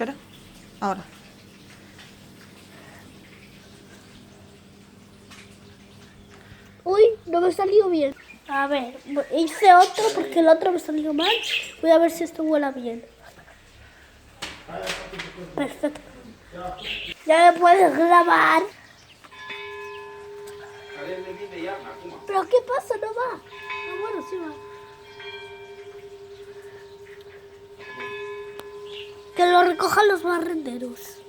Espera. Ahora. Uy, no me salió bien. A ver, hice otro porque el otro me salió mal. Voy a ver si esto huela bien. Perfecto. Ya me puedes grabar. ¿Pero qué pasa? No va. Ah, bueno, sí va. Que lo recojan los barrenderos.